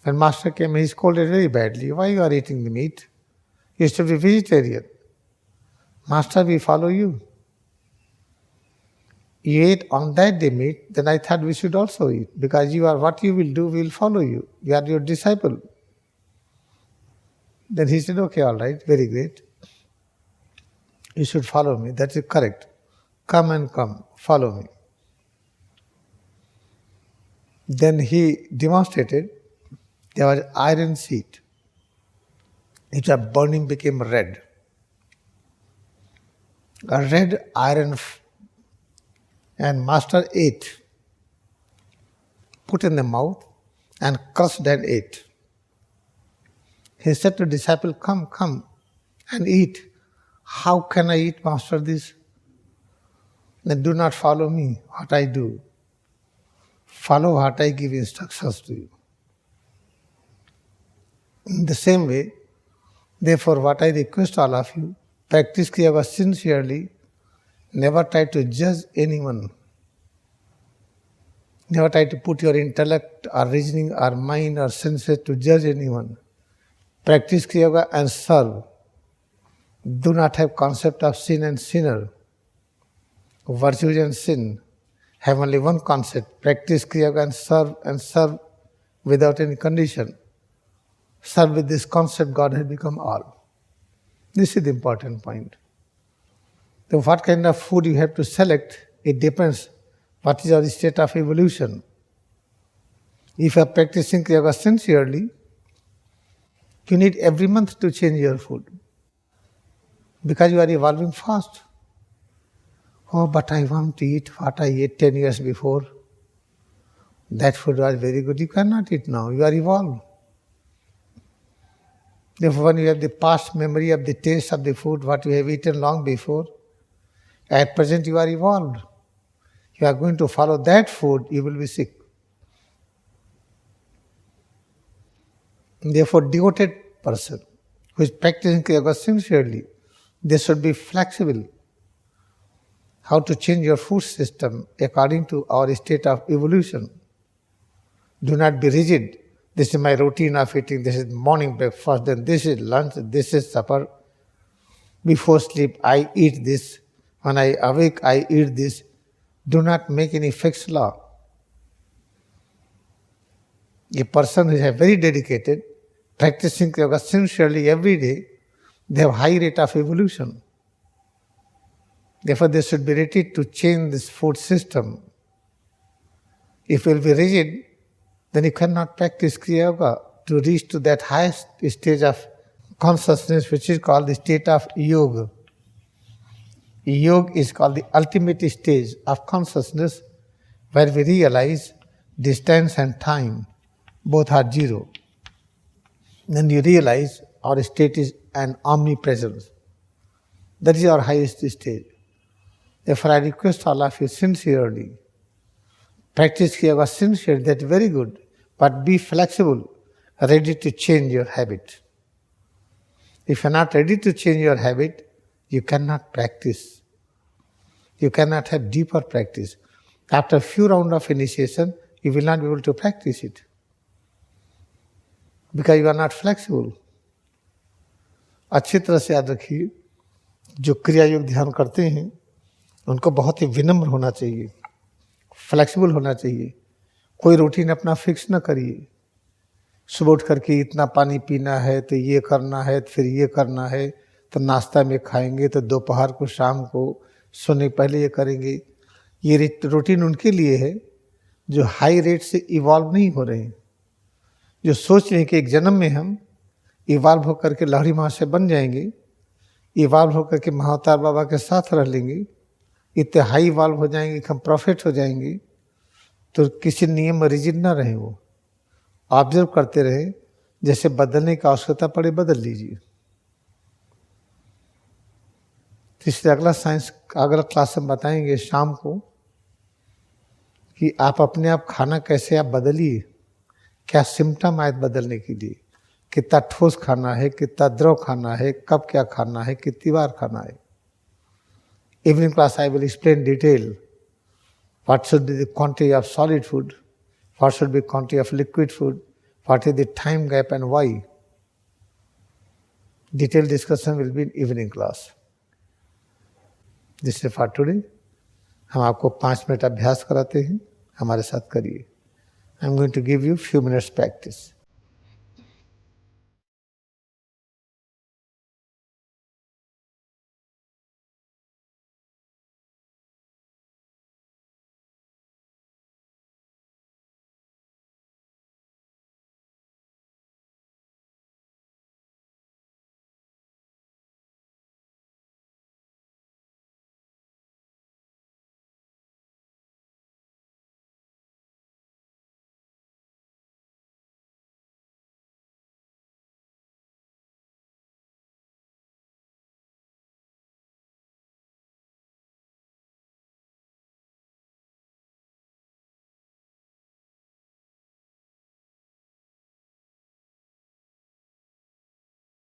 When master came, he scolded very badly. Why you are eating the meat? You should be vegetarian. Master, we follow you. You ate on that day meat, then I thought we should also eat. Because you are what you will do, we will follow you. You are your disciple. Then he said, okay, all right, very great. You should follow me. That is correct. Come and come, follow me. Then he demonstrated there was iron seed. It was burning, became red. A red iron and master ate, put in the mouth and crushed and ate. He said to disciple, come and eat. How can I eat, master, this? Then do not follow me, what I do. Follow what I give instructions to you. In the same way, therefore, what I request all of you, practice Kriya Yoga sincerely. Never try to judge anyone. Never try to put your intellect or reasoning or mind or senses to judge anyone. Practice Kriya Yoga and serve. Do not have concept of sin and sinner. Virtues and sin have only one concept. Practice Kriya Yoga and serve without any condition. Serve with this concept, God has become all. This is the important point. So what kind of food you have to select, it depends what is your state of evolution. If you are practicing Kriya Yoga sincerely, you need every month to change your food. Because you are evolving fast. Oh, but I want to eat what I ate 10 years before. That food was very good. You cannot eat now. You are evolved. Therefore, when you have the past memory of the taste of the food, what you have eaten long before, at present you are evolved. You are going to follow that food, you will be sick. Therefore, devoted person who is practicing Kriya Yoga sincerely, they should be flexible. How to change your food system according to our state of evolution. Do not be rigid. This is my routine of eating, this is morning breakfast, then this is lunch, this is supper. Before sleep, I eat this. When I awake, I eat this. Do not make any fixed law. A person who is very dedicated, practicing Kriya Yoga sincerely every day, they have high rate of evolution. Therefore, they should be ready to change this food system. If you will be rigid, then you cannot practice Kriya Yoga to reach to that highest stage of consciousness, which is called the state of yoga. Yoga is called the ultimate stage of consciousness, where we realize distance and time both are zero. Then you realize our state is an omnipresence. That is our highest stage. Therefore, I request all of you sincerely, practice Kriya Yoga sincerely, that's very good, but be flexible, ready to change your habit. If you are not ready to change your habit, you cannot practice. You cannot have deeper practice. After a few rounds of initiation, you will not be able to practice it. Because you are not flexible. अच्छी तरह से याद रखिए, जो क्रिया योग ध्यान करते हैं उनको बहुत ही विनम्र होना चाहिए, फ्लेक्सिबल होना चाहिए. कोई रूटीन अपना फिक्स ना करिए. सुबह उठ करके इतना पानी पीना है, तो ये करना है, तो फिर ये करना है, तो नाश्ता में खाएंगे, तो दोपहर को, शाम को, सोने पहले ये करेंगे. ये रूटीन उनके लिए है जो हाई रेट से इवॉल्व नहीं हो रहे हैं, जो सोच रहे हैं कि एक जन्म में हम इवॉल्व होकर के लहरी माँ से बन जाएंगे, इवॉल्व होकर के महाअवतार बाबा के साथ रह लेंगे, इतने हाई इवॉल्व हो जाएंगे कि हम प्रॉफिट हो जाएंगे. तो किसी नियम में रिजिड ना रहे, वो ऑब्जर्व करते रहे, जैसे बदलने की आवश्यकता पड़े बदल लीजिए. इसलिए अगला क्लास में बताएंगे शाम को कि आप अपने आप खाना कैसे आप बदलिए, क्या सिम्टम आए बदलने के लिए, कितना ठोस खाना है, कितना द्रव खाना है, कब क्या खाना है, कितनी बार खाना है. Evening class I will explain detail what should be the quantity of solid food, what should be quantity of liquid food, what is the time gap and why. Detailed discussion will be in evening class. This is for today. हम आपको 5 minute अभ्यास कराते हैं, हमारे साथ करिए. I am going to give you few minutes practice.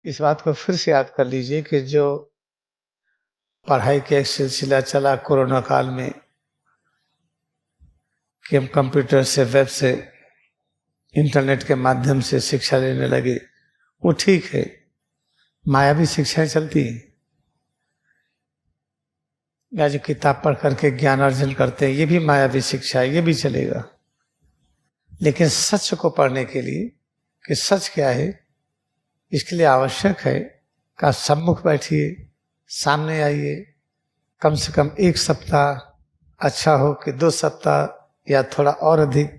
इस बात को फिर से याद कर लीजिए कि जो पढ़ाई का एक सिलसिला चला कोरोना काल में कि हम कंप्यूटर से, वेब से, इंटरनेट के माध्यम से शिक्षा लेने लगे, वो ठीक है. मायावी शिक्षाएं चलती हैं, या जो किताब पढ़ करके ज्ञान अर्जन करते हैं, ये भी मायावी शिक्षा है, ये भी चलेगा. लेकिन सच को पढ़ने के लिए कि सच क्या है, इसके लिए आवश्यक है कि आप सम्मुख बैठिए, सामने आइए, कम से कम 1 सप्ताह, अच्छा हो कि 2 सप्ताह या थोड़ा और अधिक,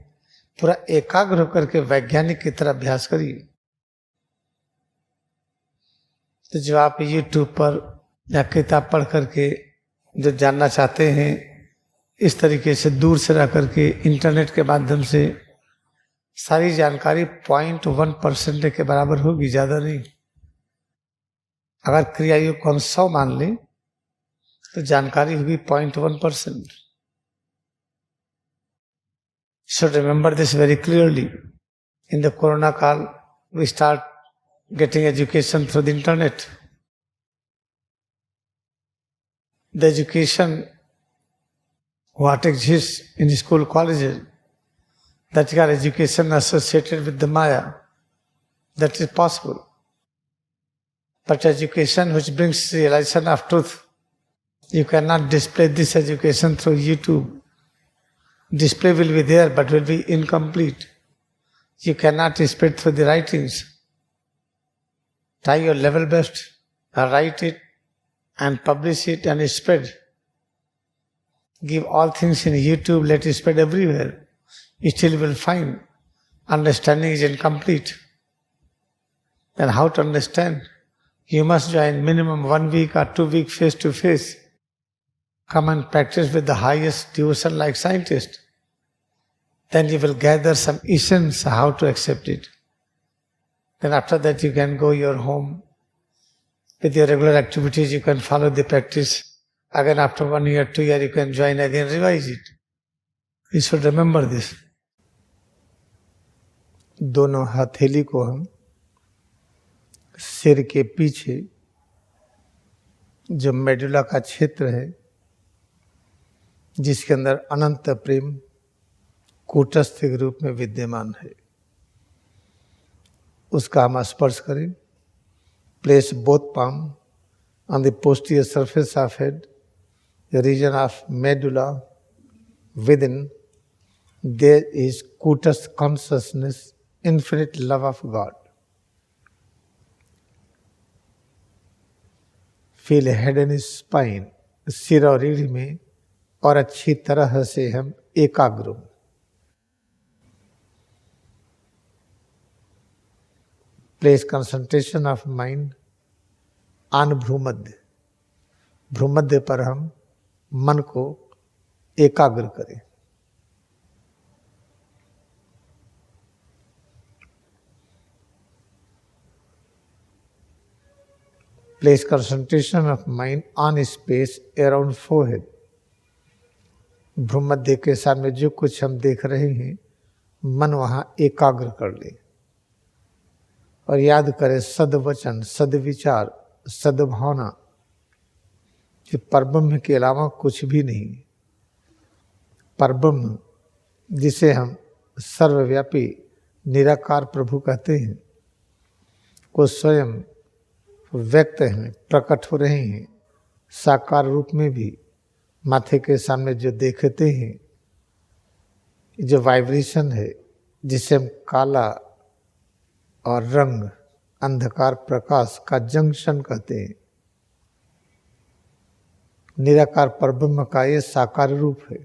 पूरा एकाग्र होकर के वैज्ञानिक की तरह अभ्यास करिए. तो जो आप YouTube पर या किताब पढ़ करके जो जानना चाहते हैं, इस तरीके से दूर से रह करके इंटरनेट के माध्यम से सारी जानकारी 0.1% के बराबर होगी, ज्यादा नहीं. अगर क्रिया योग को हम 100 मान लें तो जानकारी होगी 0.1%. So remember this very clearly. In the Corona call, we start getting education through the internet. The education what exists in school, colleges, that are education associated with the Maya, that is possible. But education which brings realization of truth, you cannot display this education through YouTube. Display will be there, but will be incomplete. You cannot spread through the writings. Try your level best, write it and publish it and spread. Give all things in YouTube, let it spread everywhere. You still will find understanding is incomplete. Then how to understand? You must join minimum 1 week or 2 weeks face to face. Come and practice with the highest devotion like scientist. Then you will gather some essence how to accept it. Then after that you can go your home. With your regular activities you can follow the practice. Again after 1 year, 2 years you can join again, revise it. You should remember this. दोनों हथेली को हम सिर के पीछे जो medulla का क्षेत्र है, जिसके अंदर अनंत प्रेम कूटस्थ के रूप में विद्यमान है, उसका हम स्पर्श करें. Place both palm on the posterior surface of head, the region of medulla. Within there is kutastha consciousness, infinite love of God. Feel head and spine, सिर और रीढ़ में, और अच्छी तरह से हम एकाग्र हों. Place concentration of mind on भ्रूमध्य. भ्रूमध्य पर हम मन को एकाग्र करें. Place concentration of mind on space around forehead. भ्रूमध्य के सामने जो कुछ हम देख रहे हैं, मन वहां एकाग्र कर ले और याद करे सद्वचन, सद्विचार, सद्भावना कि परब्रह्म के अलावा कुछ भी नहीं। परब्रह्म जिसे हम सर्वव्यापी निराकार प्रभु कहते हैं, को स्वयं व्यक्त हैं, प्रकट हो रहे हैं, साकार रूप में भी माथे के सामने जो देखते हैं, जो वाइब्रेशन है जिसे हम काला और रंग, अंधकार प्रकाश का जंक्शन कहते हैं, निराकार परब्रह्म का ये साकार रूप है।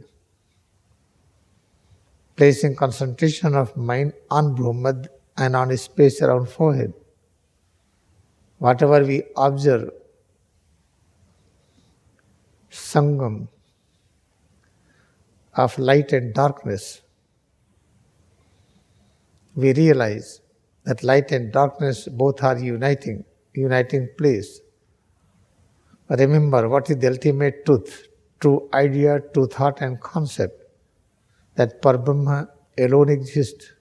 Placing concentration of mind on Brahmad and on space around forehead. Whatever we observe, sangam of light and darkness, we realize that light and darkness both are uniting place. Remember what is the ultimate truth, true idea, true thought and concept, that Parbrahma alone exists.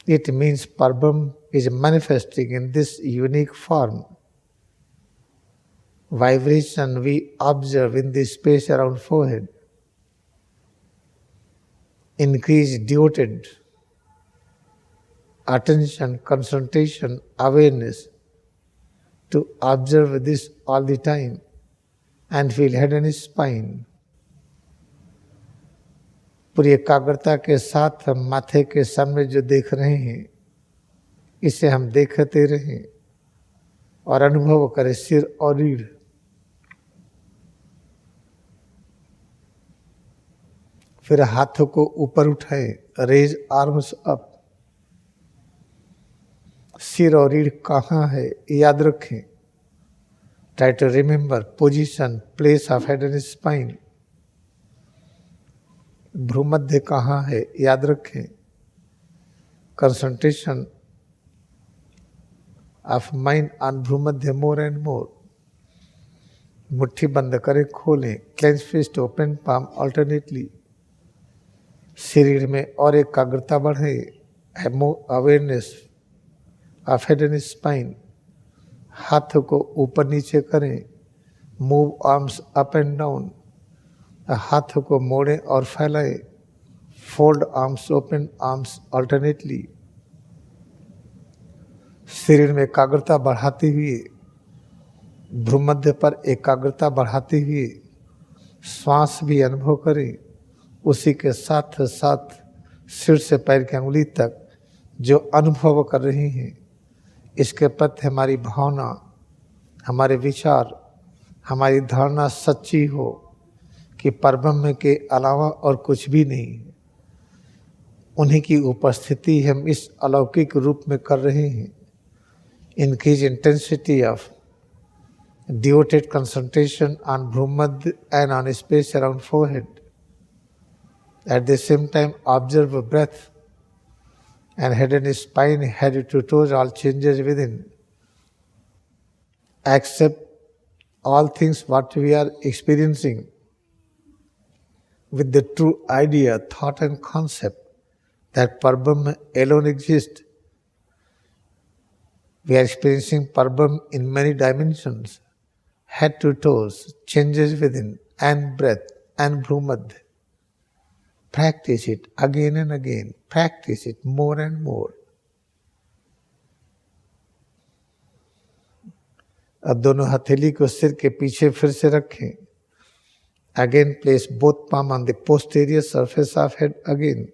It means Parbrahm is manifesting in this unique form. Vibration we observe in the space around forehead. Increase devoted attention, concentration, awareness to observe this all the time and feel head and spine. पूरी एकाग्रता के साथ हम माथे के सामने जो देख रहे हैं, इसे हम देखते रहें और अनुभव करें सिर और रीढ़। फिर हाथों को ऊपर उठाएं, रेज आर्म्स अप। सिर और रीढ़ कहाँ है याद रखें। Try to remember position, place of head and spine. भ्रूमध्य कहाँ है याद रखें। कंसंट्रेशन ऑफ माइंड ऑन भ्रूमध्य मोर एंड मोर। मुट्ठी बंद करें, खोलें, clench fist, open palm alternately. शरीर में और एकाग्रता बढ़े, awareness of head and spine. हाथ को ऊपर नीचे करें, move arms up and down. हाथों को मोड़ें और फैलाएं, fold arms, open arms alternately. शरीर में एकाग्रता बढ़ाते हुए, भ्रूमध्य पर एकाग्रता बढ़ाते हुए श्वास भी अनुभव करें। उसी के साथ साथ सिर से पैर की अंगुली तक जो अनुभव कर रहे हैं, इसके प्रति हमारी भावना, हमारे विचार, हमारी धारणा सच्ची हो कि परब्रह्म के अलावा और कुछ भी नहीं है। उन्हीं की उपस्थिति हम इस अलौकिक रूप में कर रहे हैं। Increase intensity of devoted concentration on Bhrumadhya and on space around forehead. At the same time, observe breath and head and spine, head to toes, all changes within. Accept all things what we are experiencing with the true idea, thought and concept that Parbrahm alone exists. We are experiencing Parbrahm in many dimensions, head to toes, changes within, and breath, and Bhrumadhya. Practice it again and again. Practice it more and more. अब दोनों हथेली को सिर के पीछे फिर से रखें. Again place both palm on the posterior surface of head again.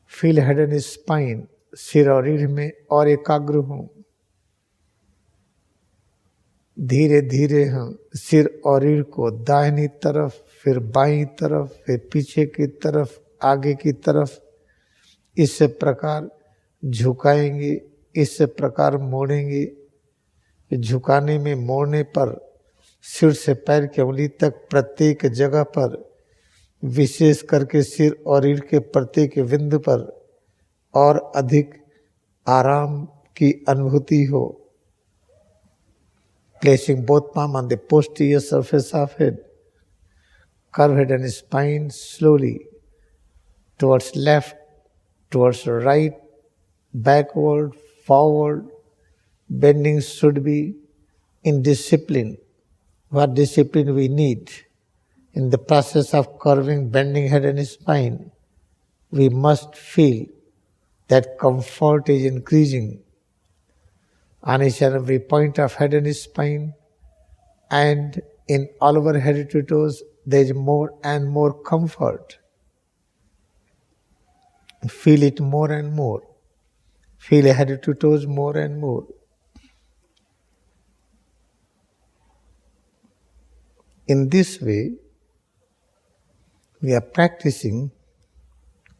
Feel head and spine, सिर और रीढ़ में और एकाग्र हों. धीरे धीरे हम सिर और रीढ़ को दाहिनी तरफ, फिर बाईं तरफ, फिर पीछे की तरफ, आगे की तरफ इस प्रकार झुकाएंगे, इस प्रकार मोड़ेंगे. झुकाने में, मोड़ने पर सिर से पैर की उंगली तक प्रत्येक जगह पर, विशेष करके सिर और रीढ़ के प्रत्येक बिंदु पर और अधिक आराम की अनुभूति हो. Placing both palms on the posterior surface of head, curve head and spine slowly towards left, towards right, backward, forward. Bending should be in discipline. What discipline we need? In the process of curving, bending head and spine, we must feel that comfort is increasing on each and every point of head and spine, and in all over head to toes, there is more and more comfort. Feel it more and more. Feel head to toes more and more. In this way, we are practicing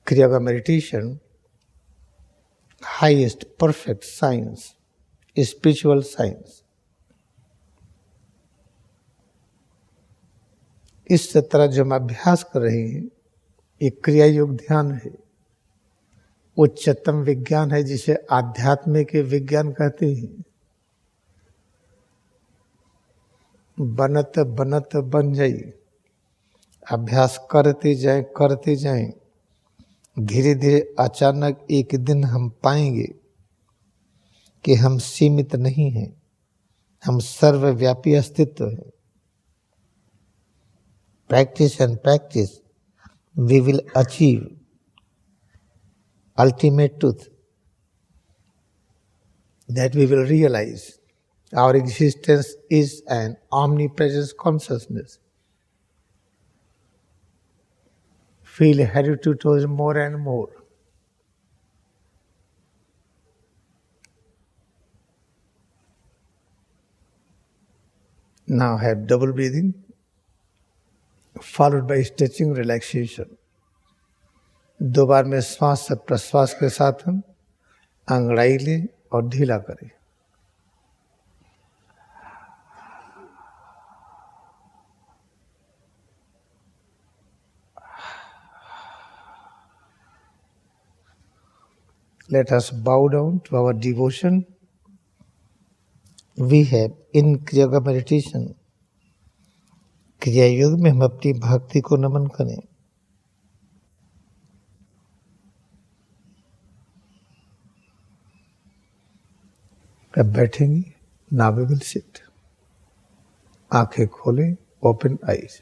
Kriya Yoga meditation, highest perfect science, spiritual science. इस तरह जो हम अभ्यास कर रहे हैं, ये क्रिया योग ध्यान है, उच्चतम विज्ञान है जिसे आध्यात्म के विज्ञान कहते हैं. बनत बनत बन जाई. अभ्यास करते जाएं, धीरे धीरे अचानक एक दिन हम पाएंगे कि हम सीमित नहीं हैं, हम सर्वव्यापी अस्तित्व हैं. Practice and practice, we will achieve ultimate truth, that we will realize our existence is an omnipresent consciousness. Feel head to toes more and more. Now have double breathing, followed by stretching relaxation. 2 बार में श्वास से प्रश्वास के साथ हम अंगड़ाई लें और ढीला करें. Let us bow down to our devotion. We have in Kriya Yoga meditation, क्रिया योग में हम अपनी भक्ति को नमन करें. अब बैठेंगे, now we will sit. आंखें खोलें, open eyes.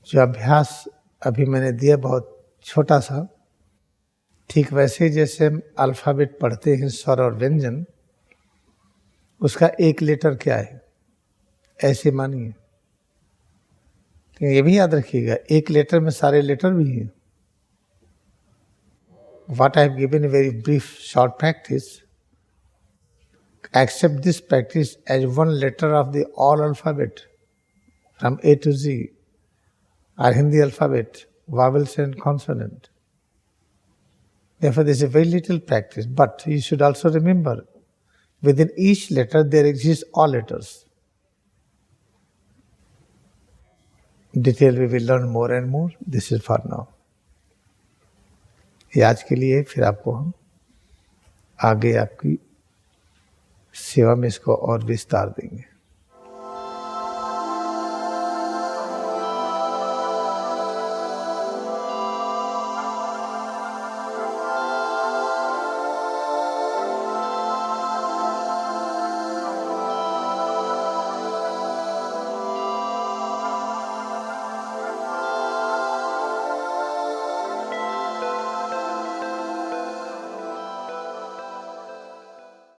जो अभ्यास अभी मैंने दिया बहुत छोटा सा, ठीक वैसे जैसे हम अल्फाबेट पढ़ते हैं स्वर और व्यंजन, उसका एक लेटर क्या है ऐसे मानिए. ये भी याद रखिएगा, एक लेटर में सारे लेटर भी हैं. What I have given a very brief short practice, accept this practice as one letter of the all alphabet from A to Z, our Hindi alphabet, vowels and consonant. Therefore, this is a very little practice, but you should also remember, within each letter there exist all letters. Detail we will learn more and more. This is for now. ये आज के लिए, फिर आपको हम आगे आपकी सेवा में इसको और विस्तार देंगे.